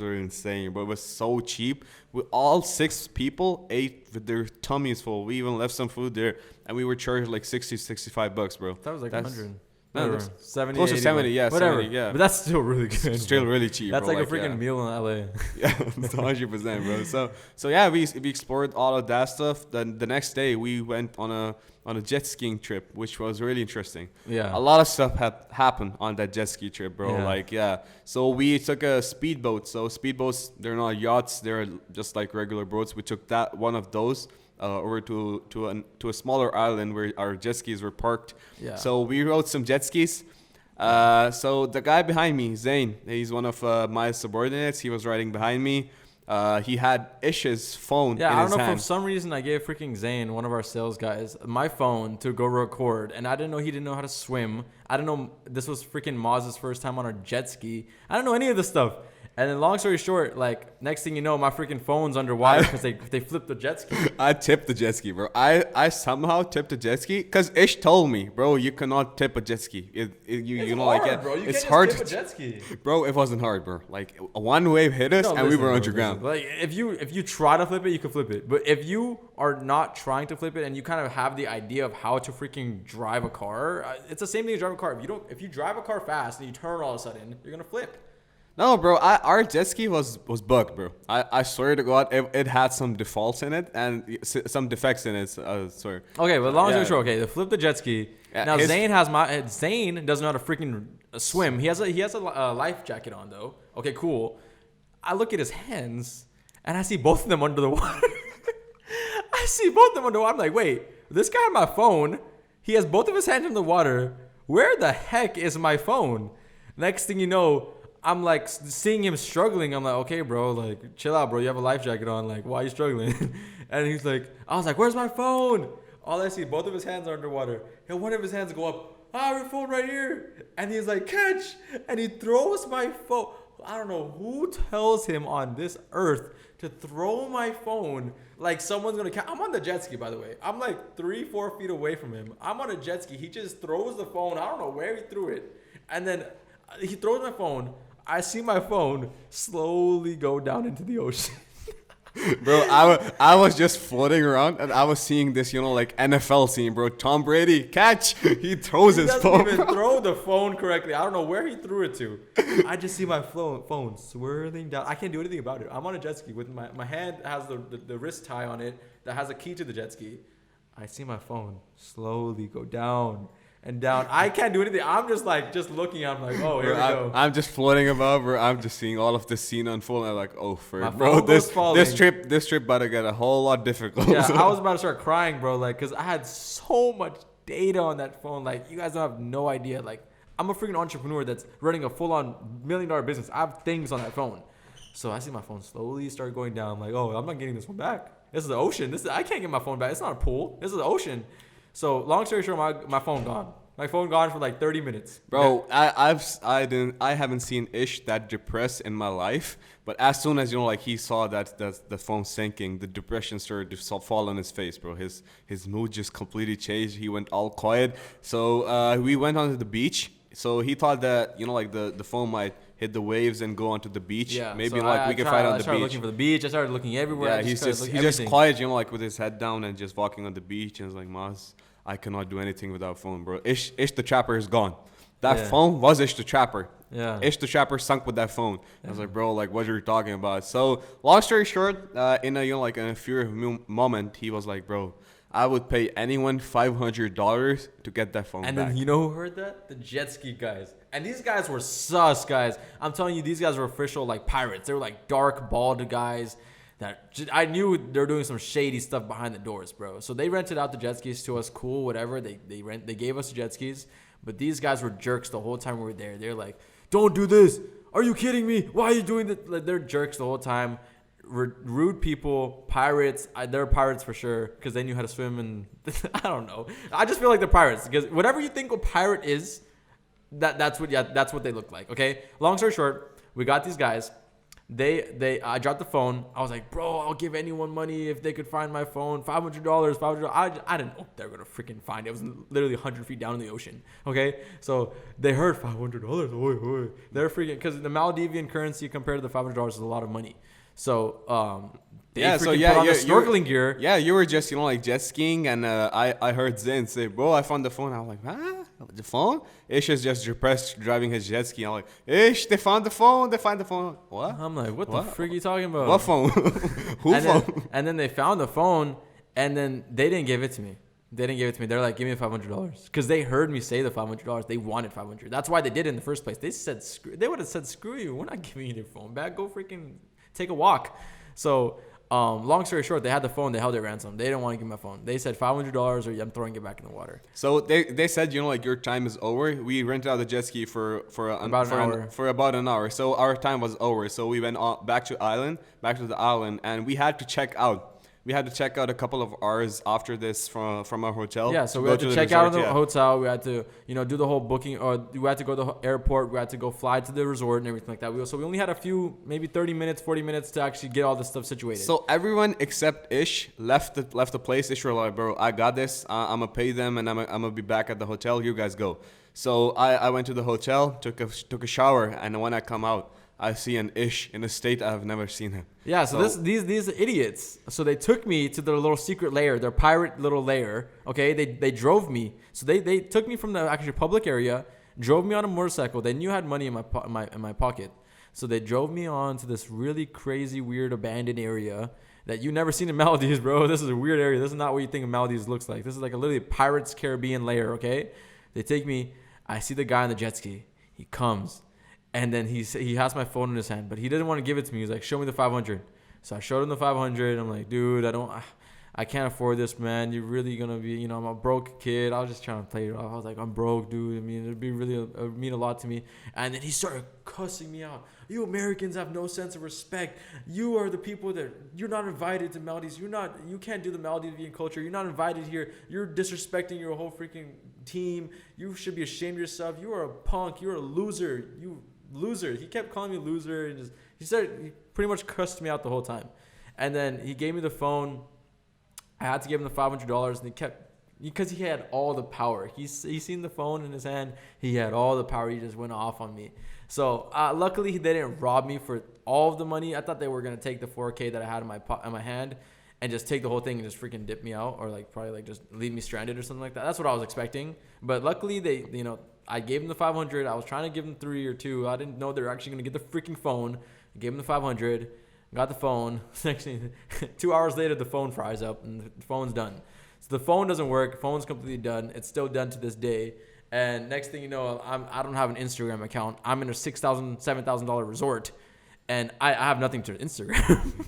were insane. But it was so cheap. We all 6 people ate with their tummies full. We even left some food there, and we were charged like $60-65, bro. That was like 100. No, 70, close to 70, yeah, whatever. 70, yeah. But that's still really good. Still really cheap. That's bro. like a freaking meal in LA. Yeah, 100%, bro. So yeah, we explored all of that stuff. Then the next day we went on a jet skiing trip, which was really interesting. Yeah, a lot of stuff had happened on that jet ski trip, bro. Yeah. So we took a speedboat. So speedboats, they're not yachts; they're just like regular boats. We took one of those. Over to a smaller island where our jet skis were parked. Yeah. So we rode some jet skis. So the guy behind me, Zain, he's one of my subordinates. He was riding behind me. He had Ish's phone in his hand. Yeah, I don't know. For some reason, I gave freaking Zain, one of our sales guys, my phone to go record. And I didn't know he didn't know how to swim. I didn't know this was freaking Maz's first time on a jet ski. I don't know any of this stuff. And then long story short, like next thing you know, my freaking phone's underwater because they flipped the jet ski. I tipped the jet ski, bro. I somehow tipped the jet ski because Ish told me, bro, you cannot tip a jet ski. Bro. It's hard to tip a jet ski. Bro, it wasn't hard, bro. Like one wave hit us and we were underground. Like if you try to flip it, you can flip it. But if you are not trying to flip it and you kind of have the idea of how to freaking drive a car, it's the same thing as driving a car. If you drive a car fast and you turn all of a sudden, you're gonna flip. No, bro, our jet ski was bugged, bro. I swear to God, it had some defaults in it and some defects in it. Sorry. Okay, but long story short, they flipped the jet ski. Now Zain doesn't know how to freaking swim. He has a life jacket on though. Okay, cool. I look at his hands and I see both of them under the water. I'm like, wait, this guy had my phone. He has both of his hands in the water. Where the heck is my phone? Next thing you know, I'm like seeing him struggling. I'm like, okay, bro, like chill out, bro. You have a life jacket on. Like, why are you struggling? And he's like, I was like, where's my phone? All I see, both of his hands are underwater. And one of his hands go up. Your phone right here. And he's like, catch. And he throws my phone. I don't know who tells him on this earth to throw my phone. Like someone's gonna catch. I'm on the jet ski, by the way. I'm like 3-4 feet away from him. I'm on a jet ski. He just throws the phone. I don't know where he threw it. And then he throws my phone. I see my phone slowly go down into the ocean. Bro, I was just floating around and I was seeing this, like NFL scene, bro. Tom Brady, catch. He throws He his doesn't phone. even throw the phone correctly. I don't know where he threw it to. I just see my phone swirling down. I can't do anything about it. I'm on a jet ski with my hand has the wrist tie on it that has a key to the jet ski. I see my phone slowly go down and down. I can't do anything. I'm just looking. I'm like, oh, here we go. I'm just floating above, bro. I'm just seeing all of this scene unfold. And I'm like, oh, My bro, phone this was falling. this trip about to get a whole lot difficult. Yeah, I was about to start crying, bro. Like, cause I had so much data on that phone. Like, you guys don't have no idea. Like, I'm a freaking entrepreneur that's running a full-on $1 million business. I have things on that phone. So I see my phone slowly start going down. I'm like, oh, I'm not getting this one back. This is the ocean. I can't get my phone back. It's not a pool. This is the ocean. So long story short, my phone gone. My phone gone for like 30 minutes. Bro, I haven't seen Ish that depressed in my life. But as soon as like he saw that the phone sinking, the depression started to fall on his face, bro. His mood just completely changed. He went all quiet. So we went onto the beach. So he thought that like the phone might hit the waves and go onto the beach. Yeah, Maybe so we could find on the I started beach. looking for the beach. I started looking everywhere. Yeah, he's just quiet, like with his head down and just walking on the beach. And it's like, Maz, I cannot do anything without phone, bro. Ish the Trapper is gone. That phone was Ish the Trapper. Yeah. Ish the Trapper sunk with that phone. I was like, bro, like what are you talking about? So long story short, in a few moment, he was like, bro, I would pay anyone $500 to get that phone and back. then you know who heard that? The jet ski guys. And these guys were sus guys. I'm telling you, these guys were official like pirates. They were like dark, bald guys that I knew they were doing some shady stuff behind the doors, bro. So they rented out the jet skis to us, cool, whatever. They gave us the jet skis, but these guys were jerks the whole time we were there. They're like, don't do this. Are you kidding me? Why are you doing this? Like, they're jerks the whole time. Rude people, pirates. They're pirates for sure because they knew how to swim. And I don't know. I just feel like they're pirates because whatever you think a pirate is, that's what they look like. Okay. Long story short, we got these guys. I dropped the phone. I was like, bro, I'll give anyone money if they could find my phone. $500. I didn't know they were gonna freaking find it. It was literally 100 feet down in the ocean. Okay, so they heard $500. They're freaking because the Maldivian currency compared to the $500 is a lot of money. So they put on the snorkeling gear. Yeah, you were just like jet skiing, and I heard Zayn say, "Bro, I found the phone." I was like, "Ah, the phone?" Ish is just depressed driving his jet ski. I'm like, "Ish, they found the phone. They find the phone." What? I'm like, what the frick are you talking about? What phone? Who phone? And then they found the phone, and then they didn't give it to me. They're like, give me $500 because they heard me say the $500. They wanted $500. That's why they did it in the first place. They would have said, screw you. We're not giving you your phone back. Go freaking take a walk. So long story short, they had the phone. They held it ransom. They didn't want to give me my phone. They said $500 or I'm throwing it back in the water. So they said, like your time is over. We rented out the jet ski for about an hour. So our time was over. So we went back to the island, and we had to check out. We had to check out a couple of hours after this from our hotel. Yeah, so we had to check out of the hotel. We had to, do the whole booking. Or we had to go to the airport. We had to go fly to the resort and everything like that. So we only had a few, maybe 30 minutes, 40 minutes to actually get all this stuff situated. So everyone except Ish left the place. Ish were like, bro, I got this. I'm going to pay them, and I'm going to be back at the hotel. You guys go. So I went to the hotel, took a shower, and when I come out, I see an Ish in a state I have never seen him. Yeah, so these idiots. So they took me to their little secret lair, their pirate little lair. Okay, they drove me. So they took me from the actually public area, drove me on a motorcycle. They knew I had money in my pocket, so they drove me on to this really crazy, weird, abandoned area that you never seen in Maldives, bro. This is a weird area. This is not what you think of Maldives looks like. This is like a literally Pirates Caribbean lair. Okay, they take me. I see the guy on the jet ski. He comes. And then he has my phone in his hand, but he didn't want to give it to me. He was like, show me the 500. So I showed him the 500. I'm like, dude, I can't afford this, man. You're really going to be, I'm a broke kid. I was just trying to play it off. I was like, I'm broke, dude. I mean, it'd be really mean a lot to me. And then he started cussing me out. You Americans have no sense of respect. You are the people that you're not invited to Maldives. You can't do the Maldivian culture. You're not invited here. You're disrespecting your whole freaking team. You should be ashamed of yourself. You are a punk. You're a loser. You loser. He kept calling me loser, and he pretty much cussed me out the whole time. And then he gave me the phone. I had to give him the $500, and he kept because he had all the power. He seen the phone in his hand. He had all the power. He just went off on me. So luckily they didn't rob me for all of the money. I thought they were gonna take the 4K that I had in my hand and just take the whole thing and just freaking dip me out, or like probably like just leave me stranded or something like that. That's what I was expecting. But luckily they, I gave them the 500. I was trying to give them 3 or 2. I didn't know they were actually gonna get the freaking phone. I gave them the 500. Got the phone. Actually, 2 hours later, the phone fries up and the phone's done. So the phone doesn't work. Phone's completely done. It's still done to this day. And next thing you know, I don't have an Instagram account. I'm in a $6,000, $7,000 resort, and I have nothing to Instagram.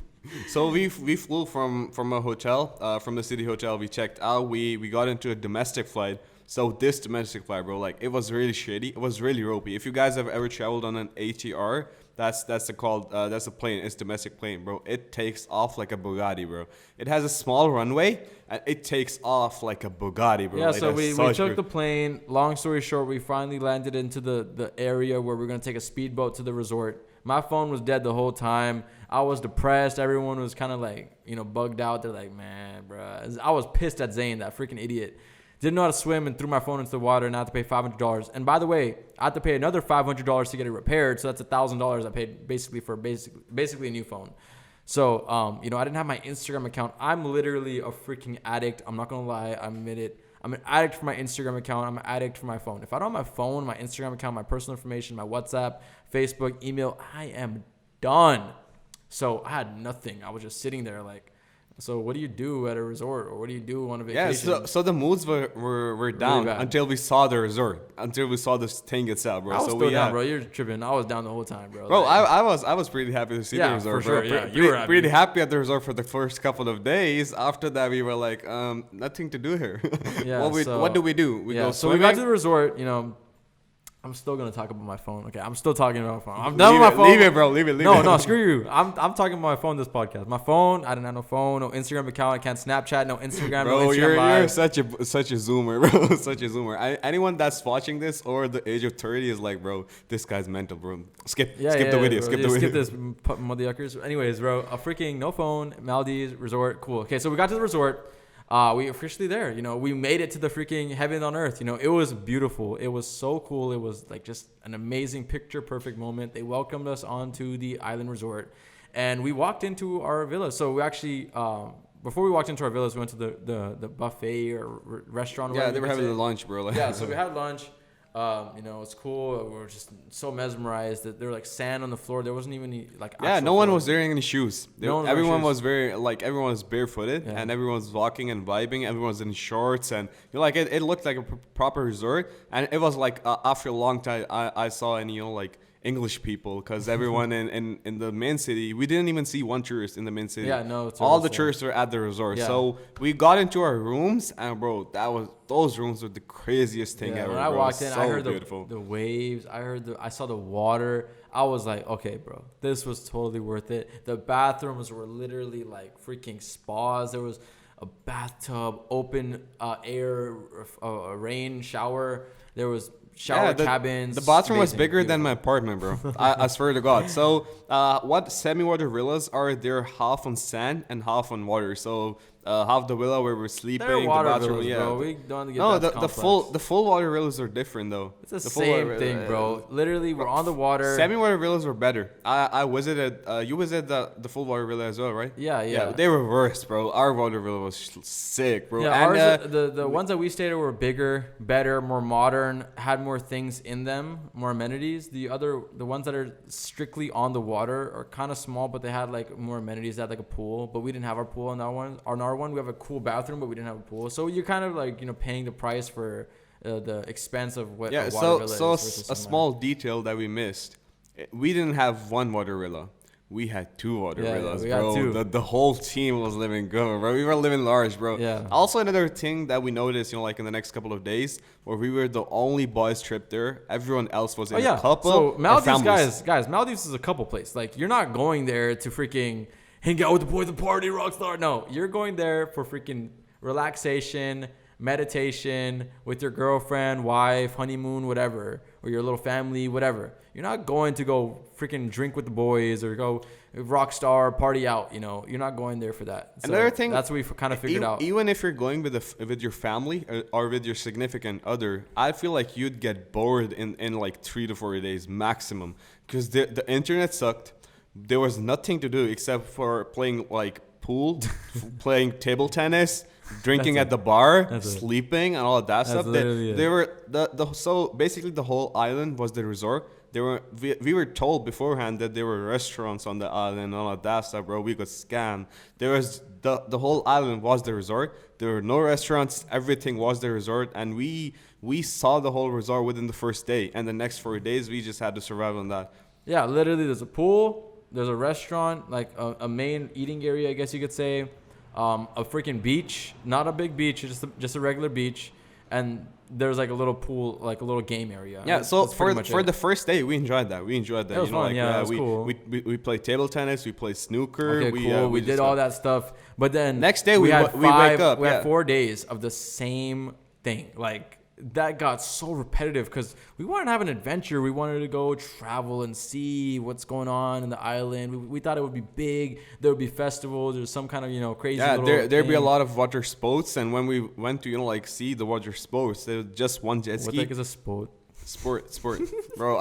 So we flew from a hotel, from the city hotel. We checked out. We got into a domestic flight. So this domestic flight, bro, like it was really shitty. It was really ropey. If you guys have ever traveled on an ATR, that's a plane. It's domestic plane, bro. It takes off like a Bugatti, bro. It has a small runway and it takes off like a Bugatti, bro. Yeah, like, so we took the plane. Long story short, we finally landed into the area where we're gonna take a speedboat to the resort. My phone was dead the whole time. I was depressed. Everyone was kind of like, bugged out. They're like, man, bro. I was pissed at Zane, that freaking idiot. Didn't know how to swim and threw my phone into the water, and I had to pay $500. And by the way, I had to pay another $500 to get it repaired. So that's $1,000 I paid basically for basically a new phone. So, I didn't have my Instagram account. I'm literally a freaking addict. I'm not going to lie. I admit it. I'm an addict for my Instagram account. I'm an addict for my phone. If I don't have my phone, my Instagram account, my personal information, my WhatsApp, Facebook, email, I am done. So I had nothing. I was just sitting there like, so what do you do at a resort, or what do you do on a vacation? Yeah, so the moods were down really until we saw the resort, until we saw this thing itself, bro. I was so still down, bro. You're tripping. I was down the whole time, bro. Bro, like, I was pretty happy to see the resort, for sure. bro. Yeah, you were happy. Pretty happy at the resort for the first couple of days. After that, we were like, nothing to do here. Yeah, what do we do? We go so we got to the resort, I'm still gonna talk about my phone. Okay, I'm still talking about my phone. I'm done with my phone. Leave it, bro. Leave it. No, screw you. I'm talking about my phone. This podcast. My phone. I didn't have no phone, no Instagram account. I can't Snapchat, no Instagram, bro, no Instagram you're Live. such a zoomer, bro. Such a zoomer. Anyone that's watching this or the age of 30 is like, bro, this guy's mental, bro. Skip the video. Bro. Skip the video. Skip this, motherfuckers. Anyways, bro, a freaking no phone, Maldives resort. Cool. Okay, so we got to the resort. We officially there, we made it to the freaking heaven on earth. It was beautiful. It was so cool. It was like just an amazing picture perfect moment. They welcomed us onto the island resort, and we walked into our villa. So we actually, before we walked into our villas, we went to the buffet or restaurant. Yeah, they were having the lunch, bro. Like, yeah, so we had lunch. It's cool. We were just so mesmerized that there were like sand on the floor. There wasn't even any like. Yeah, no one was wearing any shoes. Everyone was everyone was barefooted, Yeah. and everyone was walking and vibing. Everyone was in shorts, and it looked like a proper resort. And it was like after a long time, I saw any English people, because everyone in the main city, we didn't even see one tourist in the main city. Yeah, no. All the tourists were at the resort. Yeah. So we got into our rooms, and bro, those rooms were the craziest thing ever. When I walked in, so I heard beautiful. the waves. I saw the water. I was like, okay, bro, this was totally worth it. The bathrooms were literally like freaking spas. There was a bathtub, open air, a rain shower. There was shower cabins. The bathroom was Amazing, bigger than beautiful. my apartment, bro. I swear to God. So, what semi-water villas are? They're half on sand and half on water. So, half the villa where we're sleeping, They're water the bathroom, villas, yeah. bro. We don't get No, that the complex. full water villas are different though. It's the full same water- thing, bro. Literally, we're on the water. Semi-water villas were better. I visited. You visited the full water villa as well, right? Yeah. They were worse, bro. Our water villa was sick, bro. Yeah, And, ours, the ones that we stayed at were bigger, better, more modern, had more things in them, more amenities. The ones that are strictly on the water are kind of small, but they had like more amenities. They had like a pool, but we didn't have our pool on that one. On our one, we have a cool bathroom, but we didn't have a pool. So you're kind of like paying the price for the expense of what a water villa is. versus A somewhere. small detail that we missed. We didn't have one water villa. We had two water villas, we had bro. two. The whole team was living good, bro. We were living large, bro. Yeah. Also, another thing that we noticed, like in the next couple of days, where we were the only boys trip there. Everyone else was in a couple. So Maldives, or families. guys, Maldives is a couple place. Like you're not going there to freaking hang out with the boys, the party, rock star. No, you're going there for freaking relaxation, meditation with your girlfriend, wife, honeymoon, whatever, or your little family, whatever. You're not going to go freaking drink with the boys or go rock star party out. You're not going there for that. So Another thing, that's what we kind of figured out. Even if you're going with your family or with your significant other, I feel like you'd get bored in like 3 to 4 days maximum, because the internet sucked. There was nothing to do except for playing like pool, playing table tennis, drinking at the bar, sleeping, and all of that stuff. They were so basically the whole island was the resort. We were told beforehand that there were restaurants on the island and all of that stuff, bro. We got scammed. There was the whole island was the resort. There were no restaurants. Everything was the resort, and we saw the whole resort within the first day, and the next 4 days we just had to survive on that. Yeah, literally, there's a pool. There's a restaurant, like a main eating area, I guess you could say. A freaking beach, not a big beach, just a regular beach, and there's like a little pool, like a little game area. Yeah, so for the first day, we enjoyed that. It was fun. It was cool. We played table tennis, we played snooker. Okay, cool. We did all that stuff, but then next day we wake up. We had 4 days of the same thing, like. That got so repetitive because we wanted to have an adventure. We wanted to go travel and see what's going on in the island. We thought it would be big. There would be festivals. There's some kind of, crazy little there'd be a lot of water sports. And when we went to, see the water sports, there was just one jet ski. What the heck is a sport? Sport. Bro,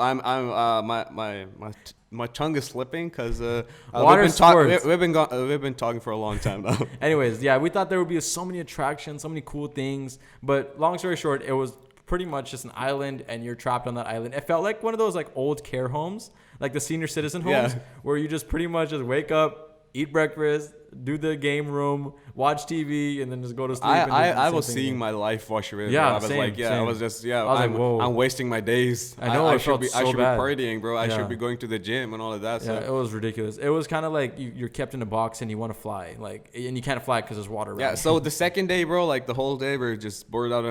my tongue is slipping because we've been talking for a long time now. Anyways, yeah, we thought there would be so many attractions, so many cool things. But long story short, it was pretty much just an island, and you're trapped on that island. It felt like one of those like old care homes, like the senior citizen homes, where you just pretty much just wake up, eat breakfast, do the game room, watch TV, and then just go to sleep. I was seeing my life wash away. Yeah, I was same, like, same. I was just, whoa. I'm wasting my days. I know, I should be partying, bro. I should be going to the gym and all of that. Yeah, it was ridiculous. It was kind of like you're kept in a box and you want to fly, and you can't fly because there's water around. Yeah, so the second day, bro, like the whole day, we're just bored out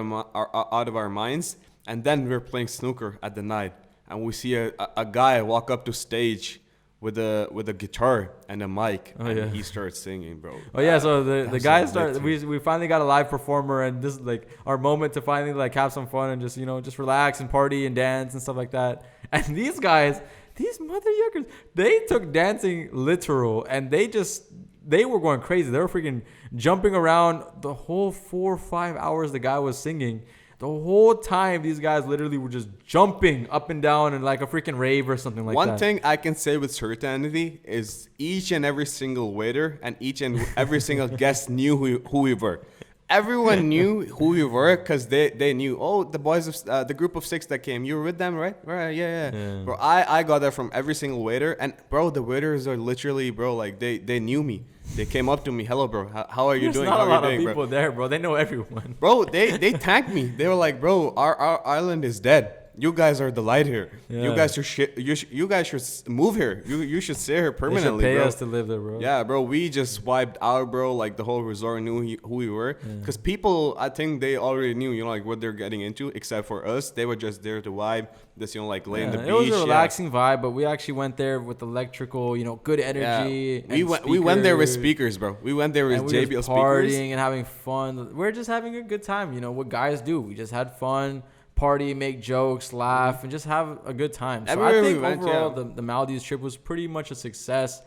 of our minds. And then we're playing snooker at the night. And we see a guy walk up to stage with a guitar and a mic, and he starts singing, bro. Oh yeah, so the guy started. We finally got a live performer, and this is like our moment to finally like have some fun and just relax and party and dance and stuff like that. And these guys, these mother yuckers, they took dancing literal, and they were going crazy. They were freaking jumping around the whole 4 or 5 hours the guy was singing. The whole time, these guys literally were just jumping up and down in like a freaking rave or something like that. One thing I can say with certainty is each and every single waiter and each and every single guest knew who we were. Everyone knew who we were because they knew, the boys of the group of 6 that came, you were with them, right? Right, yeah. Bro, I got that from every single waiter. And, bro, the waiters are literally, bro, like they knew me. They came up to me, hello, bro. How are you doing? There's not how a lot are you of doing, people there, bro. They know everyone. Bro, they thanked me. They were like, bro, our island is dead. You guys are the light here. Yeah. You guys should move here. You should stay here permanently, they should pay bro. us to live there, bro. Yeah, bro. We just wiped out, bro. Like the whole resort knew who we were. Because people, I think they already knew, like what they're getting into. Except for us, they were just there to vibe. Just like lay in the beach. It was a relaxing vibe, but we actually went there with electrical, good energy. Yeah. We went there with speakers, bro. We went there with JBL speakers, partying and having fun. We're just having a good time. What guys do. We just had fun. Party, make jokes, laugh, and just have a good time. So everywhere I think overall, the Maldives trip was pretty much a success.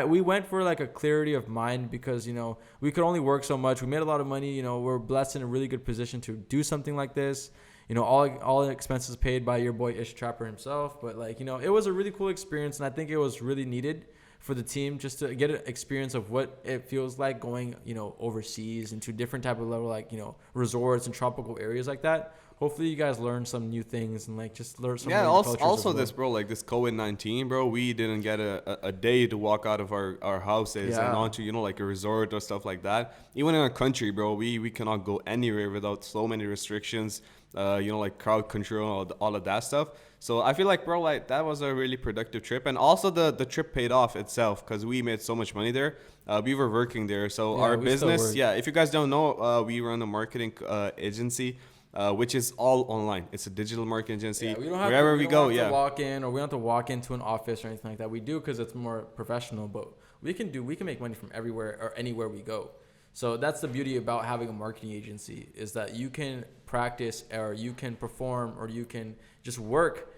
We went for like a clarity of mind because, we could only work so much. We made a lot of money. We're blessed in a really good position to do something like this. All expenses paid by your boy Ish Trapper himself. But it was a really cool experience, and I think it was really needed for the team just to get an experience of what it feels like going, overseas into different type of level, like, resorts and tropical areas like that. Hopefully you guys learn some new things and just learn some. Yeah, also this, bro, like this COVID-19, bro, we didn't get a day to walk out of our houses and onto like a resort or stuff like that. Even in our country, bro, we cannot go anywhere without so many restrictions. Like crowd control, all of that stuff. So I feel like, bro, like that was a really productive trip, and also the trip paid off itself because we made so much money there. We were working there, so our business. Yeah, if you guys don't know, we run a marketing agency. Which is all online. It's a digital marketing agency. Yeah, we don't have wherever we go. To walk in, or we don't have to walk into an office or anything like that. We do because it's more professional, but we can make money from everywhere or anywhere we go. So that's the beauty about having a marketing agency, is that you can practice, or you can perform, or you can just work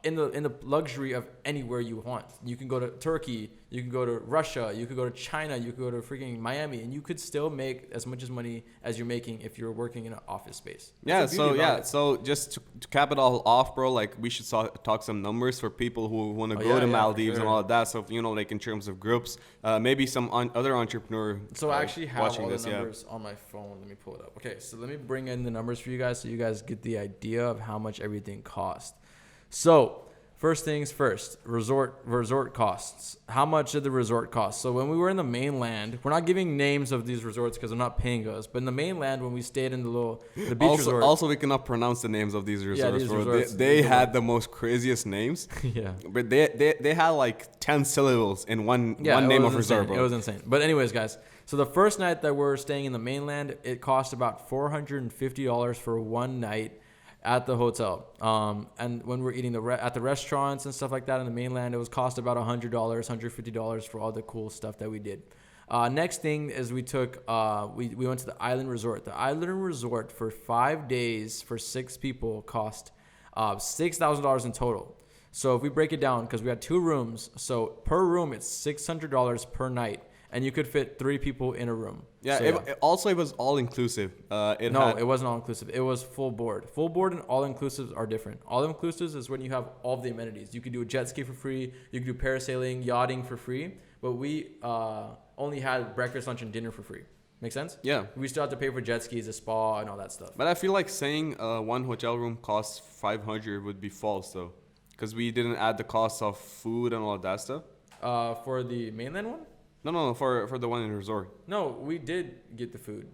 in the luxury of anywhere you want. You can go to Turkey, you can go to Russia, you could go to China, you could go to freaking Miami, and you could still make as much as money as you're making if you're working in an office space. That's the beauty about it. So just to cap it all off, bro, like we should talk some numbers for people who want to go to Maldives and all of that. So like in terms of groups, maybe some other entrepreneur. So I actually have all the numbers on my phone. Let me pull it up. Okay, so let me bring in the numbers for you guys so you guys get the idea of how much everything costs. So first things first, resort costs. How much did the resort cost? So when we were in the mainland, we're not giving names of these resorts because they're not paying us. But in the mainland, when we stayed in the beach resort. Also, we cannot pronounce the names of these resorts. Yeah, these resorts they had the most craziest names. Yeah. But they had like 10 syllables in one name of resort, bro. It was insane. But anyways, guys. So the first night that we're staying in the mainland, it cost about $450 for one night at the hotel. And when we're eating at the restaurants and stuff like that in the mainland, it was cost about $100, $150 for all the cool stuff that we did. Next thing is we went to the island resort. The island resort for 5 days for 6 people cost $6,000 in total. So if we break it down, because we had 2 rooms, so per room it's $600 per night. And you could fit 3 people in a room. Yeah. So, it was all inclusive. It wasn't all inclusive. It was full board. Full board and all inclusives are different. All inclusives is when you have all the amenities. You could do a jet ski for free. You could do parasailing, yachting for free. But we only had breakfast, lunch, and dinner for free. Make sense? Yeah. We still have to pay for jet skis, a spa, and all that stuff. But I feel like saying one hotel room costs $500 would be false though, because we didn't add the cost of food and all of that stuff. For the mainland one? No, for the one in the resort. No, we did get the food.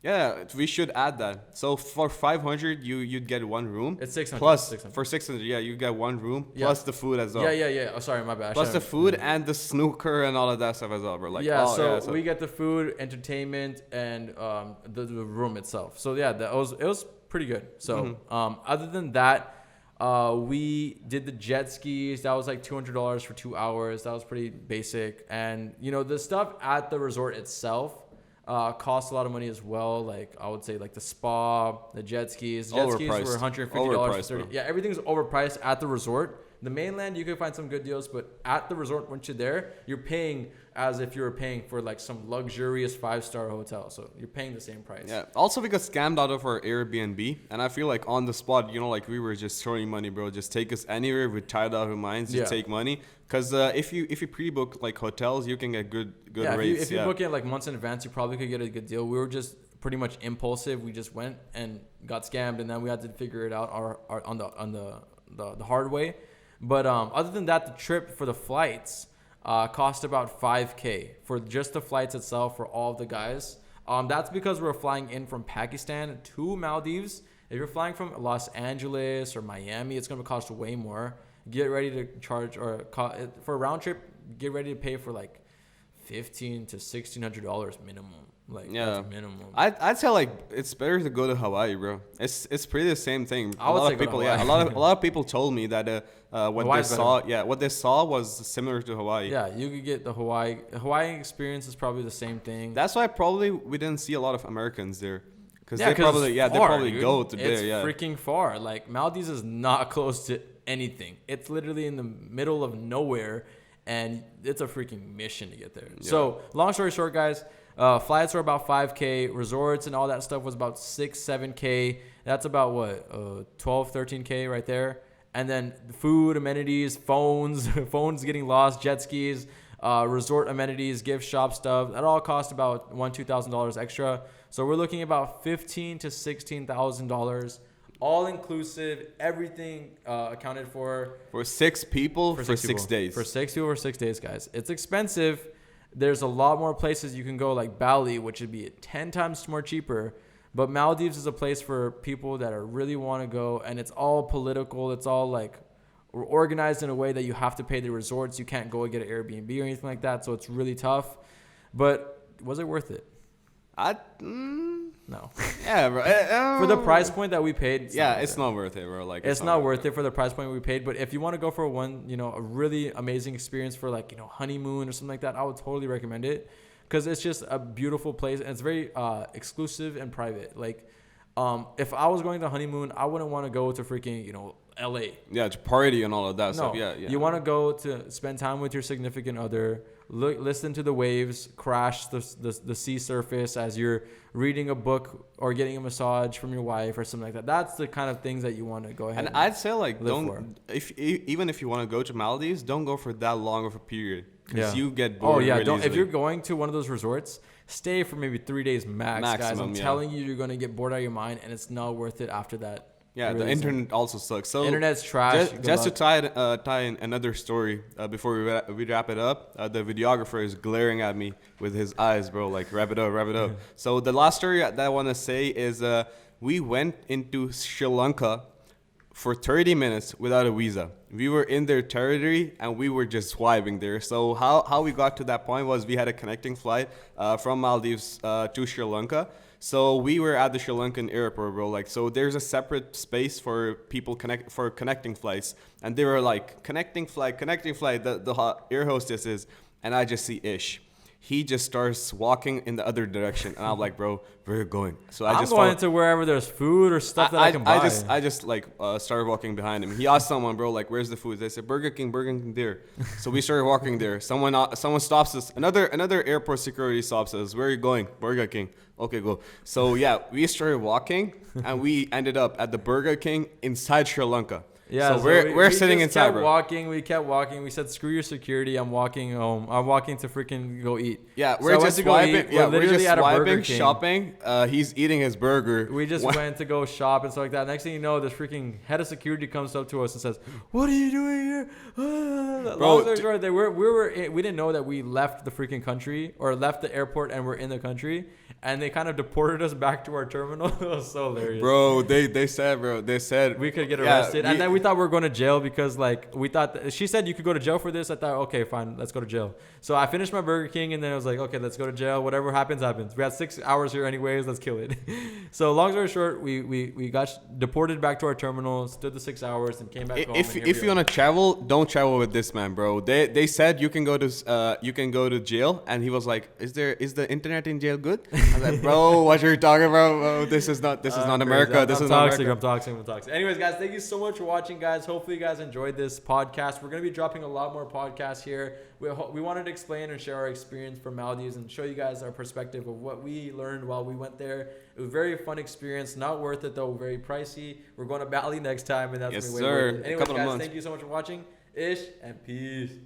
Yeah, we should add that. So for $500, you'd get 1 room. It's 600. Plus 600. For 600, yeah, you get 1 room plus the food as well. Yeah. Oh, sorry, my bad. Plus the food and the snooker and all of that stuff as well, bro. Like so we get the food, entertainment, and the room itself. So yeah, it was pretty good. So other than that. We did the jet skis. That was like $200 for 2 hours. That was pretty basic. And the stuff at the resort itself cost a lot of money as well. Like I would say, like the spa, the jet skis. The jet skis were $150 for 30. Yeah, everything's overpriced at the resort. The mainland, you can find some good deals, but at the resort, once you're there, you're paying as if you were paying for like some luxurious 5-star hotel. So you're paying the same price. Yeah. Also, we got scammed out of our Airbnb, and I feel like on the spot, like we were just throwing money, bro. Just take us anywhere. We tied out our minds. Just take money. Because if you pre-book like hotels, you can get good rates. If you book it like months in advance, you probably could get a good deal. We were just pretty much impulsive. We just went and got scammed, and then we had to figure it out on the hard way. But other than that, the trip for the flights cost about $5,000 for just the flights itself for all of the guys. That's because we're flying in from Pakistan to Maldives. If you're flying from Los Angeles or Miami, it's going to cost way more. Get ready to charge for a round trip. Get ready to pay for like $1,500 to $1,600 minimum. Like that's minimum. I'd say like it's better to go to Hawaii, bro. It's pretty the same thing. A lot of people told me that what they saw was similar to Hawaii. Yeah, you could get the Hawaii experience is probably the same thing. That's why probably we didn't see a lot of Americans there. Because they probably go to there. It's freaking far. Like Maldives is not close to anything. It's literally in the middle of nowhere, and it's a freaking mission to get there. Yeah. So long story short, guys. Flights were about $5,000. Resorts and all that stuff was about $6,000-$7,000. That's about what $12,000-$13,000 right there. And then food, amenities, phones getting lost, jet skis, resort amenities, gift shop stuff. That all cost about $1,000-$2,000 extra. So we're looking about $15,000 to $16,000, all inclusive, everything accounted for. For 6 people for 6 days. For 6 people for 6 days, guys. It's expensive. There's a lot more places you can go, like Bali, which would be 10 times more cheaper. But Maldives is a place for people that really want to go, and it's all political. It's all like organized in a way that you have to pay the resorts. You can't go and get an Airbnb or anything like that, so it's really tough. But was it worth it? No. Yeah, bro. For the price point that we paid. It's not worth it, bro. Like it's not worth it for the price point we paid. But if you want to go for a really amazing experience for like honeymoon or something like that, I would totally recommend it. because it's just a beautiful place and it's very exclusive and private. Like, if I was going to honeymoon, I wouldn't want to go to freaking, LA. Yeah, to party and all of that No, stuff. Yeah, yeah. you want to go to spend time with your significant other, listen to the waves crash the sea surface as you're reading a book or getting a massage from your wife or something like that. That's the kind of things that you want to go ahead. And I'd say like live even if you want to go to Maldives, don't go for that long of a period because you get Oh bored. yeah, really don't. If easily. you're going to one of those resorts, stay for maybe 3 days max, guys. Maximum, I'm yeah. telling you, you're gonna get bored out of your mind, and it's not worth it after that. Yeah, It the really isn't. internet also sucks. So Internet's trash. Just to tie in another story before we wrap it up, the videographer is glaring at me with his eyes, bro. Like wrap it up. So the last story that I want to say is we went into Sri Lanka for 30 minutes without a visa. We were in their territory and we were just swiping there. So how we got to that point was we had a connecting flight from Maldives to Sri Lanka. So we were at the Sri Lankan airport, bro. Like, so there's a separate space for people connecting flights, and they were like connecting flight. The air hostess is, and I just see Ish. He just starts walking in the other direction, and I'm like, bro, where are you going? So I'm just going follow- to wherever there's food or stuff that I can buy. I just like started walking behind him. He asked someone, bro, like, where's the food? They said Burger King there. So we started walking there. Someone stops us. Another airport security stops us. Where are you going? Burger King. Okay, go. So yeah, we started walking and we ended up at the Burger King inside Sri Lanka. Yeah, so we're sitting just inside, kept bro. We kept walking. We said, "Screw your security. I'm walking home. I'm walking to freaking go eat." Yeah, So we're I went just to go swiping. eat. Yeah, We're we're literally just at a Burger swiping, King. shopping. He's eating his burger. We just went to go shop and stuff like that. Next thing you know, this freaking head of security comes up to us and says, "What are you doing here?" Long story short, we didn't know that we left the freaking country or left the airport and we're in the country, and they kind of deported us back to our terminal. It was so hilarious. Bro, they said We could get yeah, arrested, and then we thought we were going to jail because, like, we thought she said you could go to jail for this. I thought, okay, fine, let's go to jail. So I finished my Burger King, and then I was like, okay, let's go to jail. Whatever happens, happens. We had 6 hours here anyways. Let's kill it. So long story short, we got deported back to our terminal, stood the 6 hours, and came back home. If you want to travel, don't travel with this man, bro. They said you can go to jail, and he was like, is the internet in jail good? I was like, bro, what you're talking about? Bro, this is not America. This is not America. I'm toxic. Anyways, guys, thank you so much for watching, guys. Hopefully, you guys enjoyed this podcast. We're gonna be dropping a lot more podcasts here. We wanted to explain and share our experience from Maldives and show you guys our perspective of what we learned while we went there. It was a very fun experience. Not worth it though. Very pricey. We're going to Bali next time, and that's Yes, gonna be way sir. worth it. Anyways, Couple of guys, months. thank you so much for watching. Ish and peace.